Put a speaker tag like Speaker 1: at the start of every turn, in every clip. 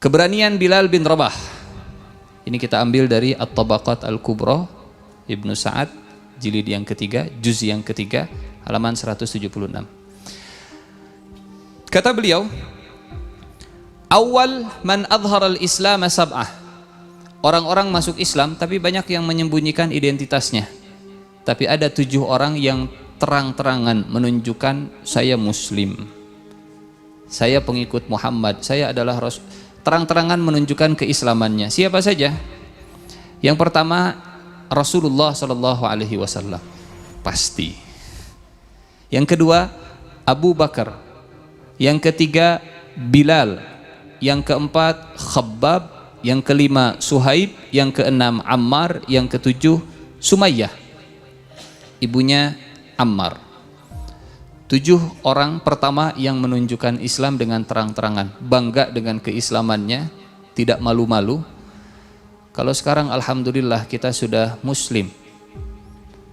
Speaker 1: Keberanian Bilal bin Rabah. Ini kita ambil dari At-Tabaqat Al-Kubra Ibnu Sa'ad, jilid yang ketiga, juz yang ketiga, halaman 176. Kata beliau, awal man adhara al-islam sab'ah. Orang-orang masuk Islam tapi banyak yang menyembunyikan identitasnya. Tapi ada 7 orang yang terang-terangan menunjukkan saya muslim, saya pengikut Muhammad, saya adalah Rasul. Terang-terangan menunjukkan keislamannya. Siapa saja? Yang pertama, Rasulullah Shallallahu Alaihi Wasallam, pasti. Yang kedua, Abu Bakar. Yang ketiga, Bilal. Yang keempat, Khabbab. Yang kelima, Suhaib. Yang keenam, Ammar. Yang ketujuh, Sumayyah, ibunya Ammar. 7 orang pertama yang menunjukkan Islam dengan terang-terangan, bangga dengan keislamannya, tidak malu-malu. Kalau sekarang alhamdulillah kita sudah muslim,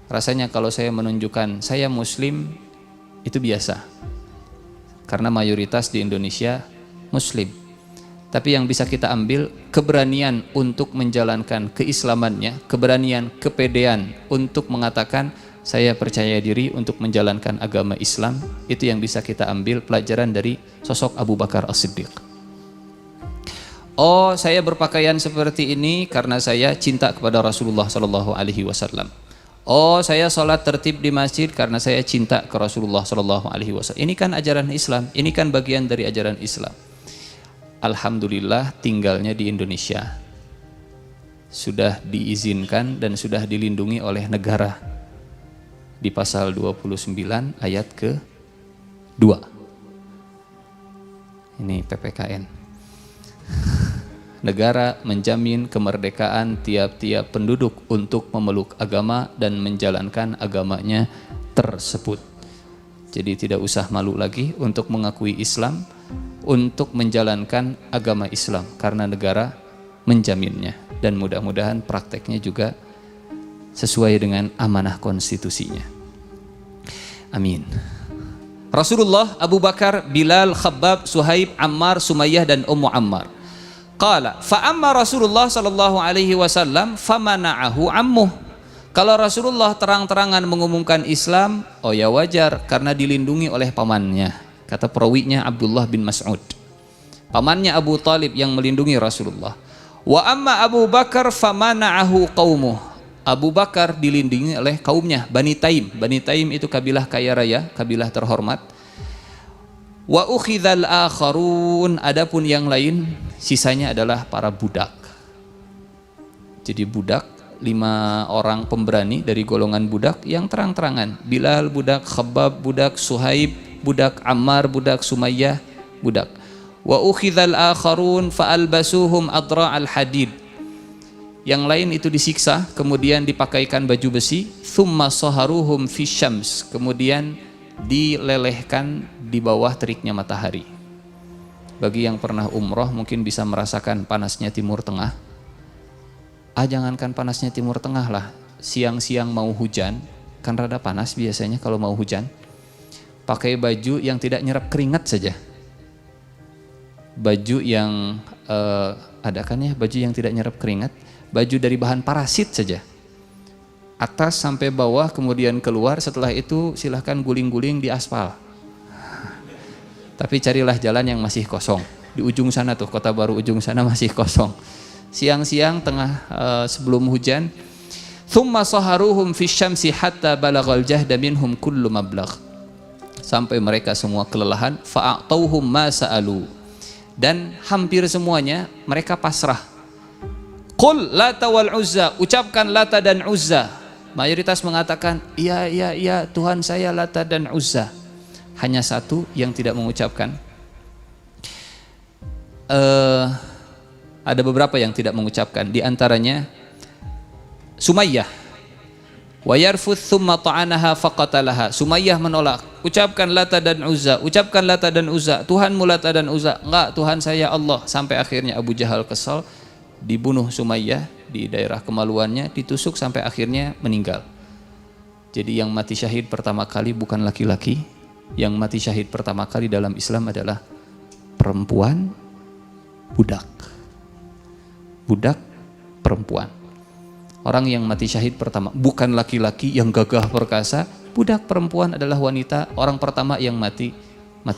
Speaker 1: rasanya kalau saya menunjukkan saya muslim itu biasa, karena mayoritas di Indonesia muslim. Tapi yang bisa kita ambil, keberanian untuk menjalankan keislamannya, keberanian, kepedean untuk mengatakan saya percaya diri untuk menjalankan agama Islam, itu yang bisa kita ambil pelajaran dari sosok Abu Bakar As-Siddiq. Oh, saya berpakaian seperti ini karena saya cinta kepada Rasulullah Sallallahu Alaihi Wasallam. Oh, saya sholat tertib di masjid karena saya cinta ke Rasulullah Sallallahu Alaihi Wasallam. Ini kan ajaran Islam, ini kan bagian dari ajaran Islam. Alhamdulillah tinggalnya di Indonesia sudah diizinkan dan sudah dilindungi oleh negara di pasal 29 ayat ke-2. Ini PPKN. Negara menjamin kemerdekaan tiap-tiap penduduk untuk memeluk agama dan menjalankan agamanya tersebut. Jadi tidak usah malu lagi untuk mengakui Islam, untuk menjalankan agama Islam, karena negara menjaminnya. Dan mudah-mudahan prakteknya juga sesuai dengan amanah konstitusinya. Amin. Rasulullah, Abu Bakar, Bilal, Khabbab, Suhaib, Ammar, Sumayyah dan Ummu Ammar. Qala fa amma Rasulullah sallallahu alaihi wasallam famana'ahu ammuh. Kalau Rasulullah terang-terangan mengumumkan Islam, oh ya wajar karena dilindungi oleh pamannya. Kata perawinya Abdullah bin Mas'ud. Pamannya Abu Talib yang melindungi Rasulullah. Wa amma Abu Bakar famana'ahu qaumuh. Abu Bakar dilindungi oleh kaumnya, Bani Taim. Bani Taim itu kabilah kaya raya, kabilah terhormat. Wa ukhidhal akharun, adapun yang lain sisanya adalah para budak. Jadi budak, 5 orang pemberani dari golongan budak yang terang-terangan. Bilal budak, Khabbab budak, Suhaib budak, Ammar budak, Sumayyah budak. Wa ukhidhal akharun fa albasuhum adra'al hadid. Yang lain itu disiksa, kemudian dipakaikan baju besi, thumma saharuhum fi syams, kemudian dilelehkan di bawah teriknya matahari. Bagi yang pernah umroh mungkin bisa merasakan panasnya Timur Tengah. Jangankan panasnya Timur Tengah lah, siang-siang mau hujan, kan rada panas biasanya kalau mau hujan. Pakai baju yang tidak nyerap keringat saja. Baju yang ada kan ya, baju yang tidak nyerap keringat. Baju dari bahan parasit saja, atas sampai bawah, kemudian keluar, setelah itu silahkan guling-guling di aspal. Tapi carilah jalan yang masih kosong. Di ujung sana tuh, Kota Baru ujung sana masih kosong. Siang-siang tengah sebelum hujan, thumma saharuhum fi syamsi hatta balagal jahda minhum kullu mablagh, sampai mereka semua kelelahan. Fa'atauhum ma sa'alu, dan hampir semuanya mereka pasrah. Qul Lata wal Uzza, ucapkan Lata dan Uzza. Mayoritas mengatakan iya Tuhan saya Lata dan Uzza. Hanya satu yang tidak mengucapkan. Ada beberapa yang tidak mengucapkan. Di antaranya Sumayyah. Wa yarfuth thumma ta'anaha faqatalaha. Sumayyah menolak. Ucapkan Lata dan Uzza, ucapkan Lata dan Uzza. Tuhanmu Lata dan Uzza. Enggak, Tuhan saya Allah. Sampai akhirnya Abu Jahal kesal, dibunuh Sumayyah di daerah kemaluannya, ditusuk sampai akhirnya meninggal. Jadi yang mati syahid pertama kali bukan laki-laki, yang mati syahid pertama kali dalam Islam adalah perempuan budak. budak perempuan. Orang yang mati syahid pertama bukan laki-laki yang gagah perkasa, budak perempuan adalah wanita orang pertama yang mati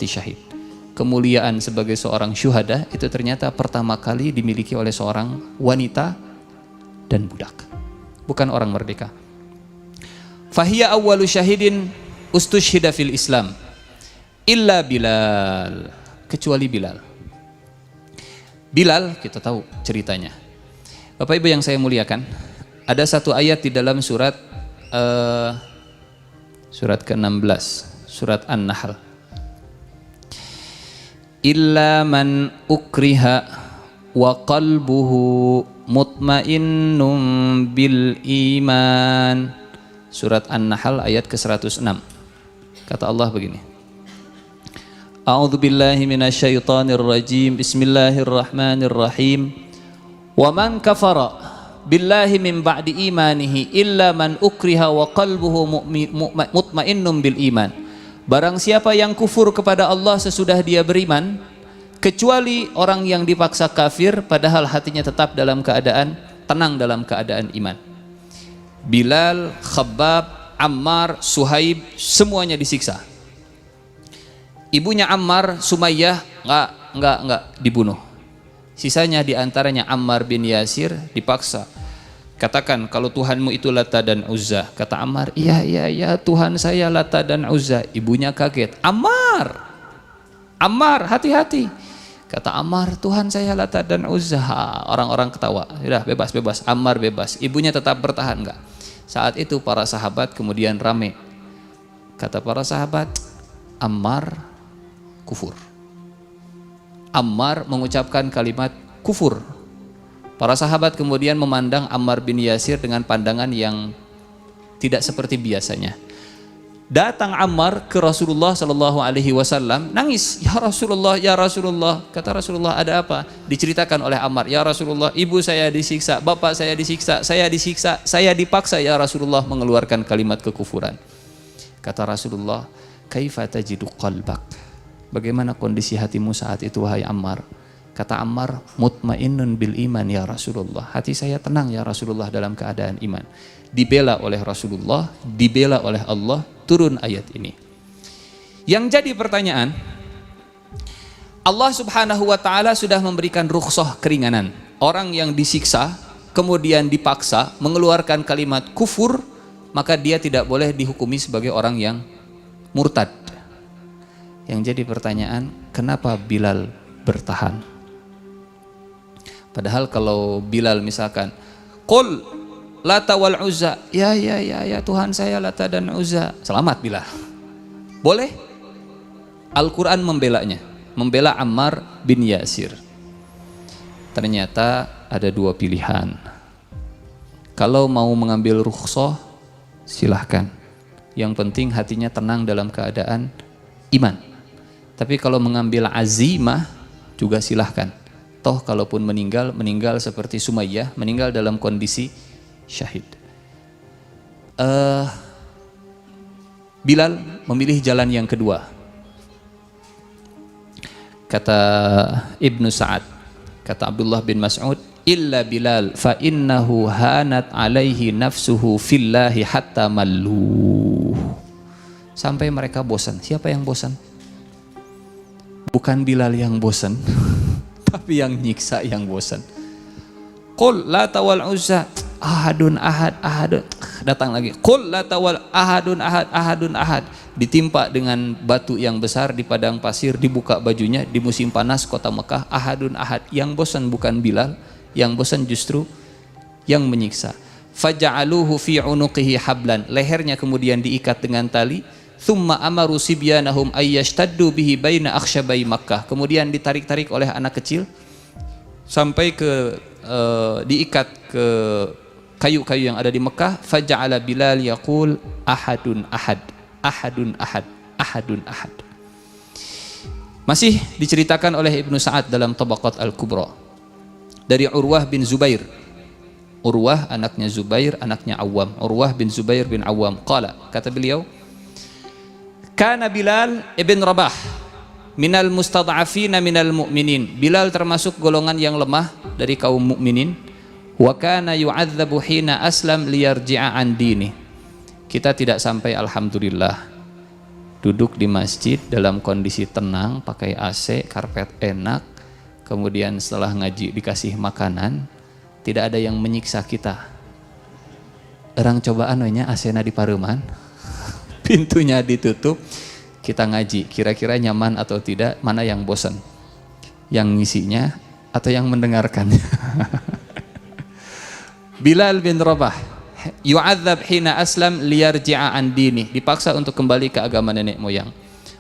Speaker 1: syahid. Kemuliaan sebagai seorang syuhada itu ternyata pertama kali dimiliki oleh seorang wanita dan budak, bukan orang merdeka. Fahiya awwalu syahidin ustushhida fil Islam illa Bilal, kecuali Bilal. Bilal kita tahu ceritanya. Bapak Ibu yang saya muliakan, ada satu ayat di dalam surat ke-16, surat An-Nahl. Illa man ukriha wa qalbuhu mutmainnun bil iman. Surat An-Nahl ayat ke-106. Kata Allah begini. A'udzu billahi minasyaitonir rajim. Bismillahirrahmanirrahim. Wa man kafara billahi min ba'di imanihi illa man ukriha wa qalbuhu mutmainnun bil iman. Barang siapa yang kufur kepada Allah sesudah dia beriman, kecuali orang yang dipaksa kafir padahal hatinya tetap dalam keadaan tenang dalam keadaan iman. Bilal, Khabbab, Ammar, Suhaib semuanya disiksa. Ibunya Ammar, Sumayyah enggak dibunuh. Sisanya diantaranya Ammar bin Yasir dipaksa. Katakan kalau Tuhanmu itu Lata dan Uzza. Kata Ammar, iya Tuhan saya Lata dan Uzza. Ibunya kaget. Ammar, hati-hati. Kata Ammar, Tuhan saya Lata dan Uzza. Orang-orang ketawa. Sudah bebas. Ammar bebas. Ibunya tetap bertahan enggak. Saat itu para sahabat kemudian rame. Kata para sahabat, Ammar kufur. Ammar mengucapkan kalimat kufur. Para sahabat kemudian memandang Ammar bin Yasir dengan pandangan yang tidak seperti biasanya. Datang Ammar ke Rasulullah Shallallahu Alaihi Wasallam, nangis, ya Rasulullah. Kata Rasulullah, ada apa? Diceritakan oleh Ammar, ya Rasulullah, ibu saya disiksa, bapak saya disiksa, saya dipaksa ya Rasulullah mengeluarkan kalimat kekufuran. Kata Rasulullah, kaifa tajidu qalbak? Bagaimana kondisi hatimu saat itu wahai Ammar? Kata Ammar, mutmainnun bil iman ya Rasulullah. Hati saya tenang ya Rasulullah dalam keadaan iman. Dibela oleh Rasulullah, dibela oleh Allah, turun ayat ini. Yang jadi pertanyaan, Allah Subhanahu wa taala sudah memberikan rukhsah keringanan. Orang yang disiksa kemudian dipaksa mengeluarkan kalimat kufur, maka dia tidak boleh dihukumi sebagai orang yang murtad. Yang jadi pertanyaan, kenapa Bilal bertahan? Padahal kalau Bilal misalkan, Qul Lata wal Uzza, ya Tuhan saya Lata dan Uzza, selamat Bilal. Boleh? Al-Quran membelanya, membela Ammar bin Yasir. Ternyata ada dua pilihan. Kalau mau mengambil rukhsah, silahkan. Yang penting hatinya tenang dalam keadaan iman. Tapi kalau mengambil azimah juga silahkan. Toh kalaupun meninggal seperti Sumayyah, meninggal dalam kondisi syahid. Bilal memilih jalan yang kedua. Kata Ibnu Sa'ad, kata Abdullah bin Mas'ud, illa Bilal fa innahu hanat alaihi nafsuhu fillahi hatta mallu. Sampai mereka bosan. Siapa yang bosan? Bukan Bilal yang bosan, tapi yang nyiksa yang bosan. Qul Lata wal Uzza ahadun ahad ahadun. Datang lagi. Qul Lata wal ahadun ahad ahadun ahad. Ditimpa dengan batu yang besar di padang pasir, dibuka bajunya di musim panas kota Mekah. Ahadun ahad. Yang bosan bukan Bilal, yang bosan justru yang menyiksa. Faja'aluhu fi unuqihi hablan. Lehernya kemudian diikat dengan tali. Thumma amaru sibyanahum ayyashtaddu bihi baina akhsyabai Makkah. Kemudian ditarik-tarik oleh anak kecil sampai diikat ke kayu-kayu yang ada di Mekah. Faja'ala Bilal yaqul ahadun ahad, ahadun ahad, ahadun ahad. Masih diceritakan oleh Ibnu Sa'ad dalam Tabaqat Al-Kubra dari Urwah bin Zubair. Urwah anaknya Zubair, anaknya Awam. Urwah bin Zubair bin Awam qala, kata beliau, kana Bilal ibn Rabah minal mustad'afina minal mu'minin. Bilal termasuk golongan yang lemah dari kaum mukminin. Wa kana yu'adzabu hina aslam liyarji'a an dini. Kita tidak sampai alhamdulillah duduk di masjid dalam kondisi tenang, pakai AC, karpet enak, kemudian setelah ngaji dikasih makanan, tidak ada yang menyiksa kita. Orang cobaan nya AC-na di pareuman, pintunya ditutup, kita ngaji, kira-kira nyaman atau tidak, mana yang bosan? Yang ngisinya atau yang mendengarkannya? Bilal bin Rabah yu'adzab hina aslam liyarji'a an dini, dipaksa untuk kembali ke agama nenek moyang.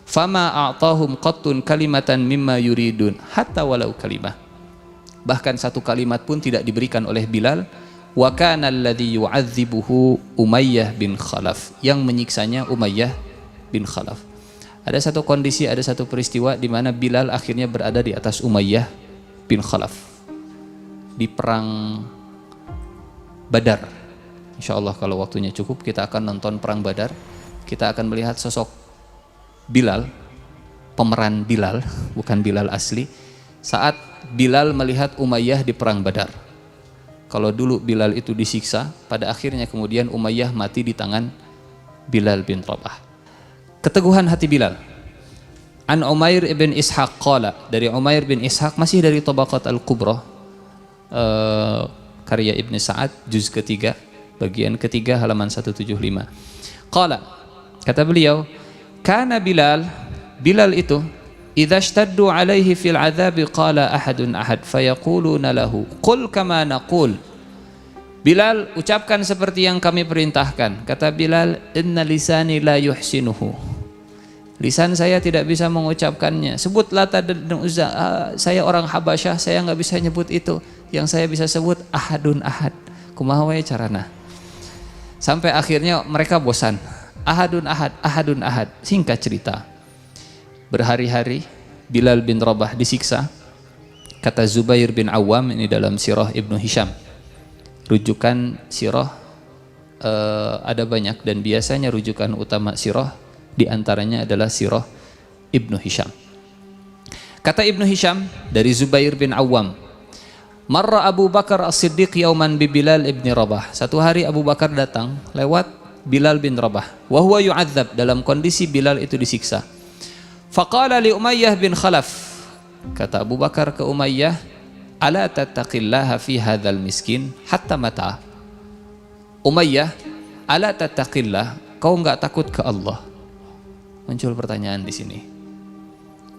Speaker 1: Fama a'tahum qattun kalimatan mimma yuridun hatta walau kalimah. Bahkan satu kalimat pun tidak diberikan oleh Bilal. Wa kana alladhi yu'adzibuhu Umayyah bin Khalaf, yang menyiksanya Umayyah bin Khalaf. Ada satu kondisi, ada satu peristiwa di mana Bilal akhirnya berada di atas Umayyah bin Khalaf di perang Badar. Insya Allah kalau waktunya cukup kita akan nonton perang Badar. Kita akan melihat sosok Bilal, pemeran Bilal, bukan Bilal asli, saat Bilal melihat Umayyah di perang Badar. Kalau dulu Bilal itu disiksa, pada akhirnya kemudian Umayyah mati di tangan Bilal bin Rabah. Keteguhan hati Bilal. An Umair ibn Ishaq qala, dari Umair bin Ishaq, masih dari Tabaqat al-Kubra, karya Ibn Sa'ad, juz ketiga, bagian ketiga, halaman 175. Qala, kata beliau, kana Bilal, Bilal itu, idza ishtaddu alaihi fil adzabi qala ahadun ahad fayaquluna lahu qul kama naqul. Bilal, ucapkan seperti yang kami perintahkan. Kata Bilal, inna lisani la yuhsinuhu, lisan saya tidak bisa mengucapkannya. Sebut Lata dan Uzza, saya orang Habasyah, saya nggak bisa nyebut itu. Yang saya bisa sebut ahadun ahad. Kumaha wae carana. Sampai akhirnya mereka bosan. Ahadun ahad, ahadun ahad. Singkat cerita, berhari-hari Bilal bin Rabah disiksa. Kata Zubair bin Awam, ini dalam Sirah Ibnu Hisham. Rujukan sirah ada banyak, dan biasanya rujukan utama sirah diantaranya adalah Sirah Ibnu Hisham. Kata Ibnu Hisham dari Zubair bin Awam, marra Abu Bakar As-Siddiq yauman bi Bilal ibn Rabah. Satu hari Abu Bakar datang lewat Bilal bin Rabah, wa huwa yu'adzab, dalam kondisi Bilal itu disiksa. Faqala li Umayyah bin Khalaf, kata Abu Bakar ke Umayyah, ala tattaqillaha fi hadzal miskin hatta mata. Umayyah, ala tattaqillah, kau enggak takut ke Allah? Muncul pertanyaan di sini.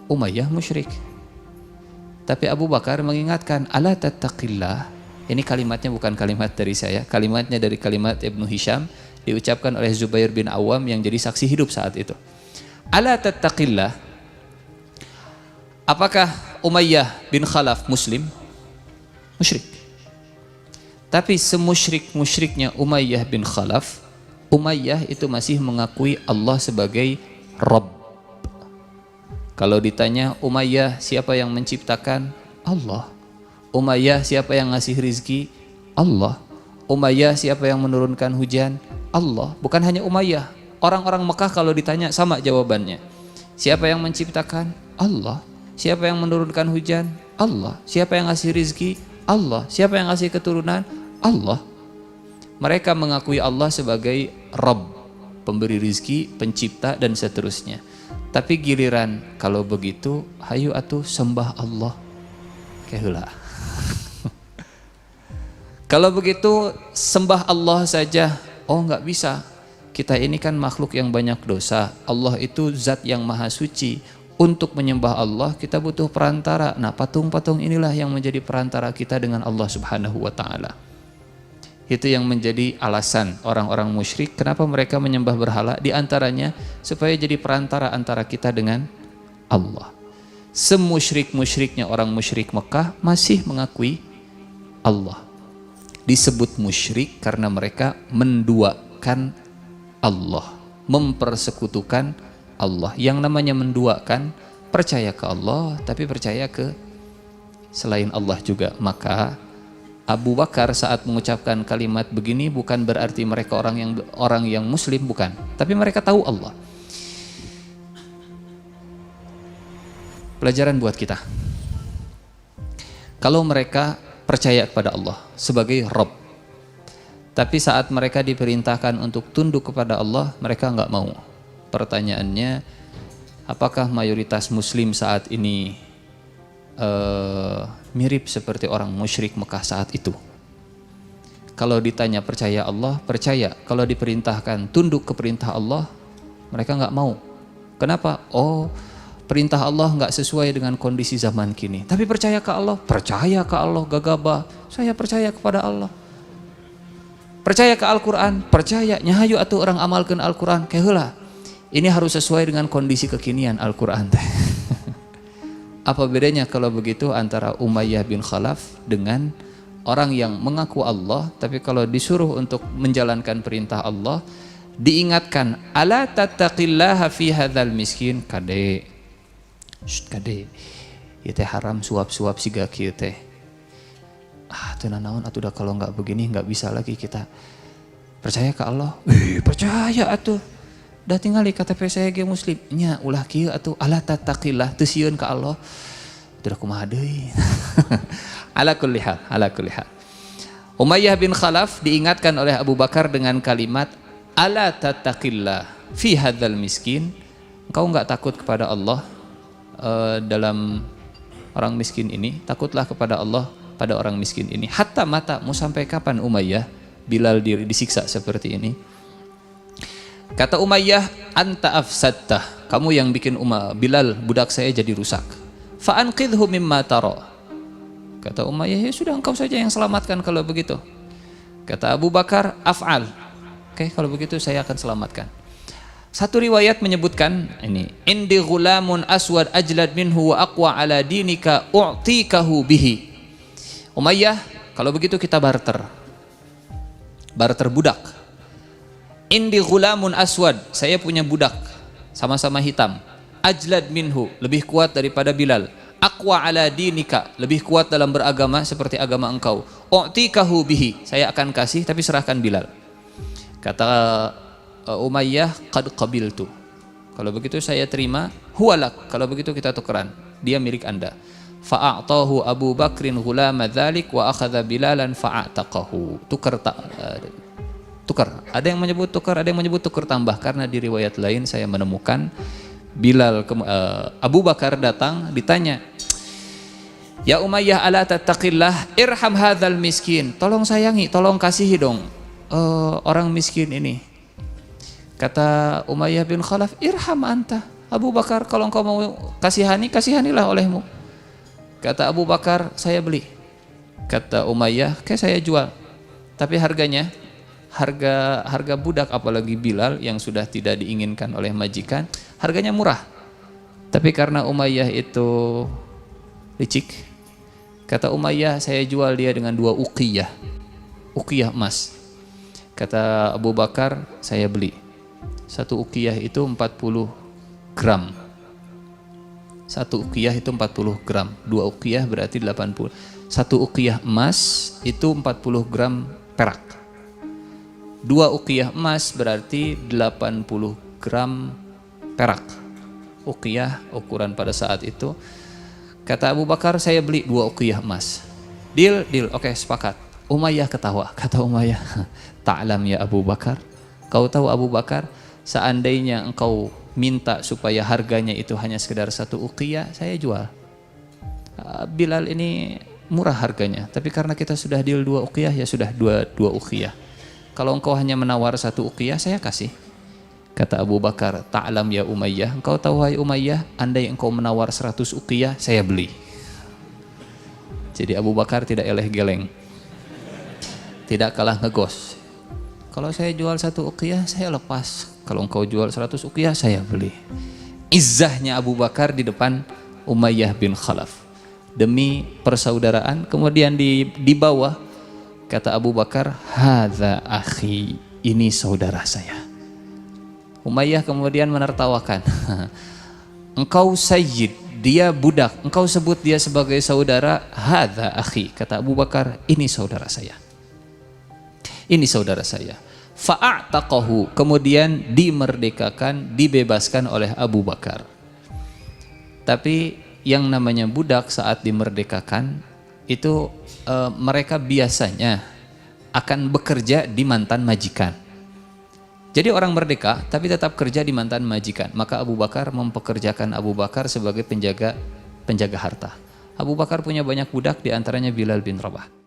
Speaker 1: Umayyah musyrik, tapi Abu Bakar mengingatkan, ala tattaqillah. Ini kalimatnya bukan kalimat dari saya, kalimatnya dari kalimat Ibnu Hisham, diucapkan oleh Zubair bin Awam yang jadi saksi hidup saat itu. Ala tattaqillah. Apakah Umayyah bin Khalaf muslim? Musyrik. Tapi semusyrik-musyriknya Umayyah bin Khalaf, Umayyah itu masih mengakui Allah sebagai Rabb. Kalau ditanya, Umayyah siapa yang menciptakan? Allah. Umayyah siapa yang ngasih rizki? Allah. Umayyah siapa yang menurunkan hujan? Allah. Bukan hanya Umayyah, orang-orang Mekah kalau ditanya sama jawabannya. Siapa yang menciptakan? Allah. Siapa yang menurunkan hujan? Allah. Siapa yang ngasih rizki? Allah. Siapa yang ngasih keturunan? Allah. Mereka mengakui Allah sebagai Rabb, pemberi rizki, pencipta, dan seterusnya. Tapi giliran kalau begitu, hayu atuh sembah Allah keheula. Kalau begitu sembah Allah saja, oh nggak bisa. Kita ini kan makhluk yang banyak dosa. Allah itu zat yang maha suci. Untuk menyembah Allah kita butuh perantara. Nah, patung-patung inilah yang menjadi perantara kita dengan Allah Subhanahu wa taala. Itu yang menjadi alasan orang-orang musyrik kenapa mereka menyembah berhala, di antaranya supaya jadi perantara antara kita dengan Allah. Semusyrik-musyriknya orang musyrik Mekah masih mengakui Allah. Disebut musyrik karena mereka menduakan Allah, mempersekutukan Allah. Yang namanya menduakan, percaya ke Allah tapi percaya ke selain Allah juga. Maka Abu Bakar saat mengucapkan kalimat begini bukan berarti mereka orang yang muslim, bukan, tapi mereka tahu Allah. pelajaran buat kita. Kalau mereka percaya kepada Allah sebagai Rabb, tapi saat mereka diperintahkan untuk tunduk kepada Allah, mereka nggak mau. Pertanyaannya, apakah mayoritas Muslim saat ini mirip seperti orang musyrik Mekah saat itu? Kalau ditanya percaya Allah, percaya. Kalau diperintahkan tunduk ke perintah Allah, mereka nggak mau. Kenapa? Oh, perintah Allah nggak sesuai dengan kondisi zaman kini. Tapi percaya ke Allah, gagabah. Saya percaya kepada Allah. Percaya ke Al-Quran, percaya. Nyahayu atuh orang amalkan Al-Quran, keheula. Ini harus sesuai dengan kondisi kekinian Al-Quran. Apa bedanya kalau begitu antara Umayyah bin Khalaf dengan orang yang mengaku Allah, tapi kalau disuruh untuk menjalankan perintah Allah, diingatkan, ala tattaqillaha fi hadzal miskin, kade ieu teh haram suap-suap siga kieu teh. Tenan naon atuh, kalau nggak begini nggak bisa lagi kita percaya ke Allah. Percaya atuh, dah tinggal di KTP saya ge muslim nya ulah kieu atuh, ala tattaqillah teu sieun ka Allah, udah kumaha deui. Ala kulli hal. Umayyah bin Khalaf diingatkan oleh Abu Bakar dengan kalimat ala tattaqillah fi hadzal miskin, engkau enggak takut kepada Allah dalam orang miskin ini, takutlah kepada Allah pada orang miskin ini. Hatta mata, mau sampai kapan Umayyah? Bilal disiksa seperti ini. Kata Umayyah, anta afsadtah, kamu yang bikin Bilal budak saya jadi rusak. Fa anqidhu mimma tara. Kata Umayyah, ya sudah engkau saja yang selamatkan kalau begitu. Kata Abu Bakar, af'al. Oke, kalau begitu saya akan selamatkan. Satu riwayat menyebutkan ini, indi ghulamun aswad ajlad minhu wa aqwa ala dinika u'tikahu bihi. Umayyah, kalau begitu kita barter budak. Indi ghulamun aswad, saya punya budak sama-sama hitam. Ajlad minhu, lebih kuat daripada Bilal. Aqwa ala dinika, lebih kuat dalam beragama seperti agama engkau. U'tikahu bihi, saya akan kasih tapi serahkan Bilal. Kata Umayyah, qad qabiltu, kalau begitu saya terima. Huwalak, kalau begitu kita tukeran, dia milik anda. Fa'a'tahu Abu Bakrin ghulama dzalik wa akhadha Bilalan fa'ataqahu. Tukar. Ada yang menyebut tukar, ada yang menyebut tukar tambah, karena di riwayat lain saya menemukan Abu Bakar datang ditanya, ya Umayyah ala tattaqillah irham hadzal miskin, tolong sayangi, tolong kasihi dong orang miskin ini. Kata Umayyah bin Khalaf, irham anta Abu Bakar, kalau engkau mau kasihani, kasihanilah olehmu. Kata Abu Bakar, saya beli. Kata Umayyah, kayak saya jual, tapi harganya harga budak, apalagi Bilal yang sudah tidak diinginkan oleh majikan, harganya murah. Tapi karena Umayyah itu licik, kata Umayyah, saya jual dia dengan 2 uqiyah emas. Kata Abu Bakar, saya beli. 1 uqiyah itu 40 gram. 1 uqiyah itu 40 gram. 2 uqiyah berarti 80. 1 uqiyah emas itu 40 gram perak. 2 uqiyah emas berarti 80 gram perak. Uqiyah ukuran pada saat itu. Kata Abu Bakar, saya beli 2 uqiyah emas. Deal, oke, sepakat. Umayyah ketawa. Kata Umayyah, ta'lam ya Abu Bakar, kau tahu Abu Bakar, seandainya engkau minta supaya harganya itu hanya sekedar 1 uqiyah, saya jual. Bilal ini murah harganya, tapi karena kita sudah deal 2 uqiyah, ya sudah 2 uqiyah. Kalau engkau hanya menawar 1 uqiyah, saya kasih. Kata Abu Bakar, ta'lam ya Umayyah, engkau tahu hai Umayyah, andai engkau menawar 100 uqiyah, saya beli. Jadi Abu Bakar tidak eleh geleng, tidak kalah ngegos. Kalau saya jual 1 uqiyah, saya lepas. Kalau engkau jual 100 uqiyah, saya beli. Izzahnya Abu Bakar di depan Umayyah bin Khalaf demi persaudaraan. Kemudian di bawah kata Abu Bakar, hadza akhi, ini saudara saya. Umayyah kemudian menertawakan. Engkau sayyid, dia budak, engkau sebut dia sebagai saudara. Hadza akhi, kata Abu Bakar, ini saudara saya. Ini saudara saya. Fa'ataqahu, kemudian dimerdekakan, dibebaskan oleh Abu Bakar. Tapi yang namanya budak saat dimerdekakan itu mereka biasanya akan bekerja di mantan majikan. Jadi orang merdeka tapi tetap kerja di mantan majikan. Maka Abu Bakar mempekerjakan Abu Bakar sebagai penjaga harta. Abu Bakar punya banyak budak, diantaranya Bilal bin Rabah.